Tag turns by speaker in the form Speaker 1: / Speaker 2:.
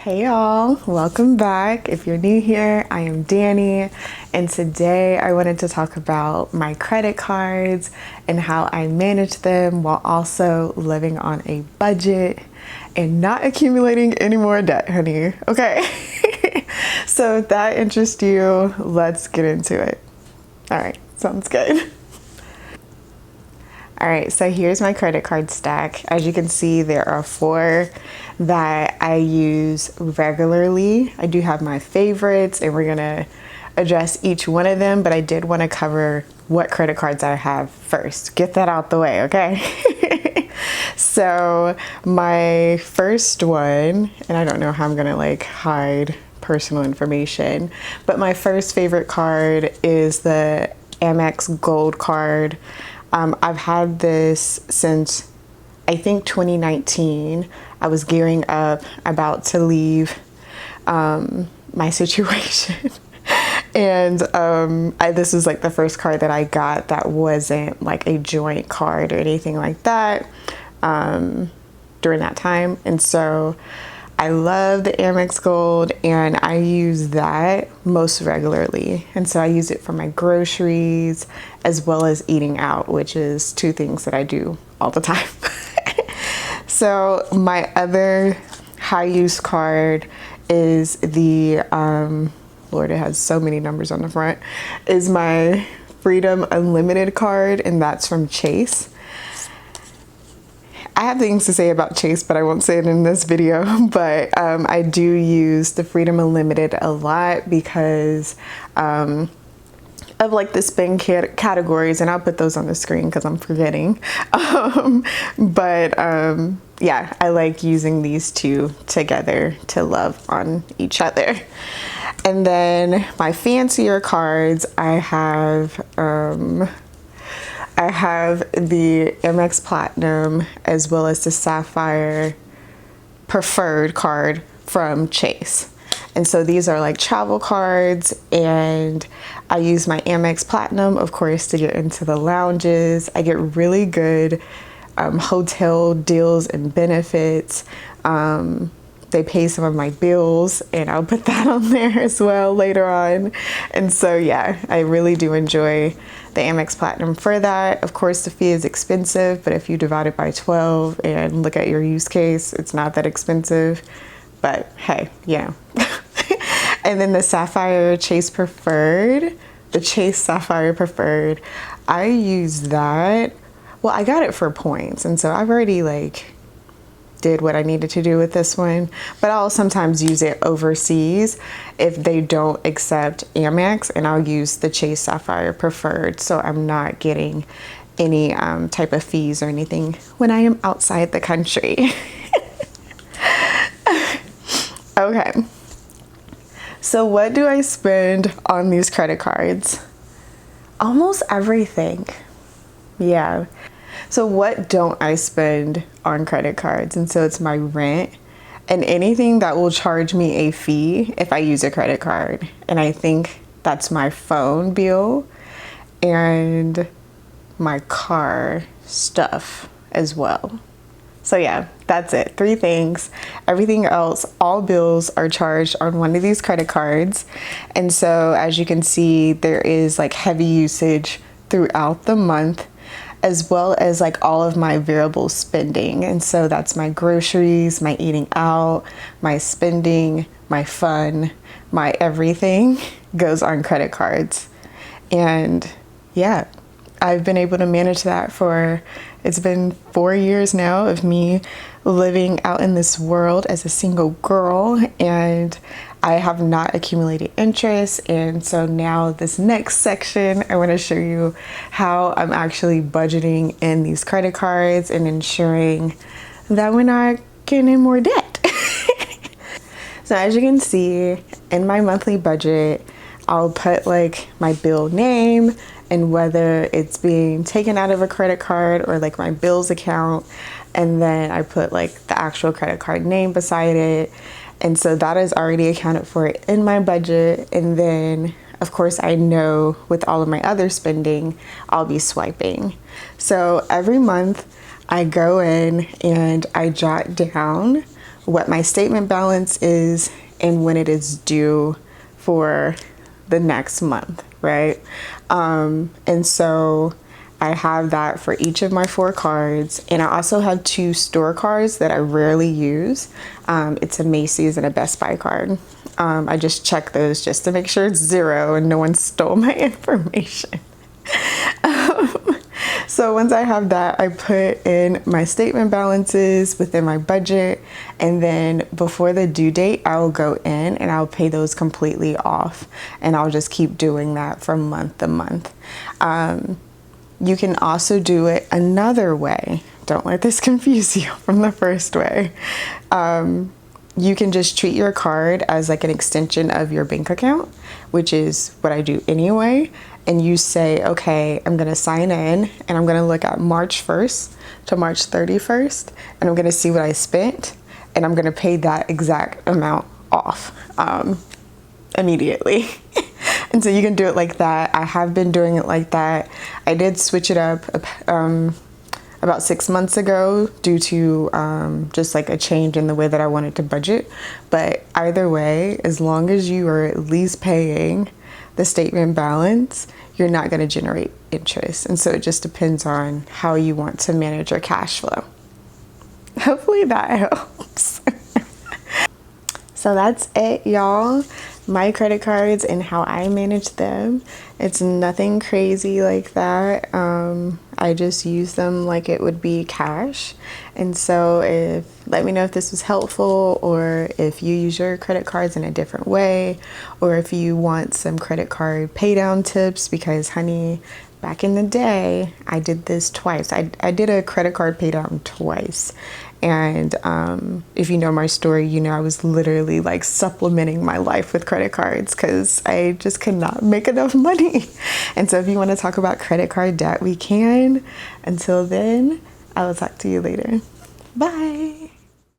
Speaker 1: Hey y'all, welcome back. If you're new here, I am Danny, and today I wanted to talk about my credit cards and how I manage them while also living on a budget and not accumulating any more debt, honey. Okay. So if that interests you, let's get into it. All right, sounds good. All right, so here's my credit card stack. As you can see, there are 4 that I use regularly. I do have my favorites, and we're gonna address each one of them, but I did wanna cover what credit cards I have first. Get that out the way, okay? So my first one, and I don't know how I'm gonna hide personal information, but my first favorite card is the Amex Gold card. I've had this since I think 2019. I was gearing up, about to leave my situation. And this is like the first card that I got that wasn't like a joint card or anything like that during that time. And so I love the Amex Gold, and I use that most regularly. And so I use it for my groceries as well as eating out, which is 2 things that I do all the time. So my other high use card is the, Lord, it has so many numbers on the front, is my Freedom Unlimited card, and that's from Chase. I have things to say about Chase, but I won't say it in this video. But I do use the Freedom Unlimited a lot because of like the spend categories, and I'll put those on the screen because I'm forgetting. Yeah, I like using these 2 together to love on each other. And then my fancier cards, I have the Amex Platinum as well as the Sapphire Preferred card from Chase. And so these are like travel cards, and I use my Amex Platinum, of course, to get into the lounges. I get really good hotel deals and benefits. They pay some of my bills, and I'll put that on there as well later on. And so, yeah, I really do enjoy the Amex Platinum for that. Of course, the fee is expensive, but if you divide it by 12 and look at your use case, it's not that expensive. But hey, yeah. And then the Sapphire Chase Preferred, the Chase Sapphire Preferred, I use that. Well, I got it for points, and so I've already did what I needed to do with this one, but I'll sometimes use it overseas if they don't accept Amex, and I'll use the Chase Sapphire Preferred, so I'm not getting any type of fees or anything when I am outside the country. Okay, so what do I spend on these credit cards? Almost everything. Yeah. So what don't I spend on credit cards? And so it's my rent and anything that will charge me a fee if I use a credit card. And I think that's my phone bill and my car stuff as well. So yeah, that's it. 3 things. Everything else, all bills are charged on one of these credit cards. And so as you can see, there is heavy usage throughout the month, as well as all of my variable spending. And so that's my groceries, my eating out, my spending, my fun, my everything goes on credit cards. And yeah, I've been able to manage that it's been 4 years now of me living out in this world as a single girl, and I have not accumulated interest. And so now this next section, I want to show you how I'm actually budgeting in these credit cards and ensuring that we're not getting in more debt. So as you can see in my monthly budget, I'll put my bill name and whether it's being taken out of a credit card or my bills account. And then I put the actual credit card name beside it. And so that is already accounted for in my budget. And then of course I know with all of my other spending, I'll be swiping. So every month I go in and I jot down what my statement balance is and when it is due for the next month, right? And so I have that for each of my 4 cards. And I also have 2 store cards that I rarely use. It's a Macy's and a Best Buy card. I just check those just to make sure it's 0 and no one stole my information. So once I have that, I put in my statement balances within my budget, and then before the due date, I'll go in and I'll pay those completely off, and I'll just keep doing that from month to month. You can also do it another way. Don't let this confuse you from the first way. You can just treat your card as like an extension of your bank account, which is what I do anyway. And you say, okay, I'm gonna sign in and I'm gonna look at March 1st to March 31st, and I'm gonna see what I spent, and I'm gonna pay that exact amount off immediately. And so you can do it like that. I have been doing it like that. I did switch it up about 6 months ago due to just like a change in the way that I wanted to budget. But either way, as long as you are at least paying the statement balance, you're not going to generate interest. And so it just depends on how you want to manage your cash flow. Hopefully that helps. So that's it, y'all. My credit cards and how I manage them. It's nothing crazy like that. I just use them like it would be cash. And so let me know if this was helpful, or if you use your credit cards in a different way, or if you want some credit card pay down tips, because honey, back in the day, I did this twice. I did a credit card pay down twice. And if you know my story, you know I was literally like supplementing my life with credit cards because I just could not make enough money. And so if you want to talk about credit card debt, we can. Until then, I will talk to you later. Bye.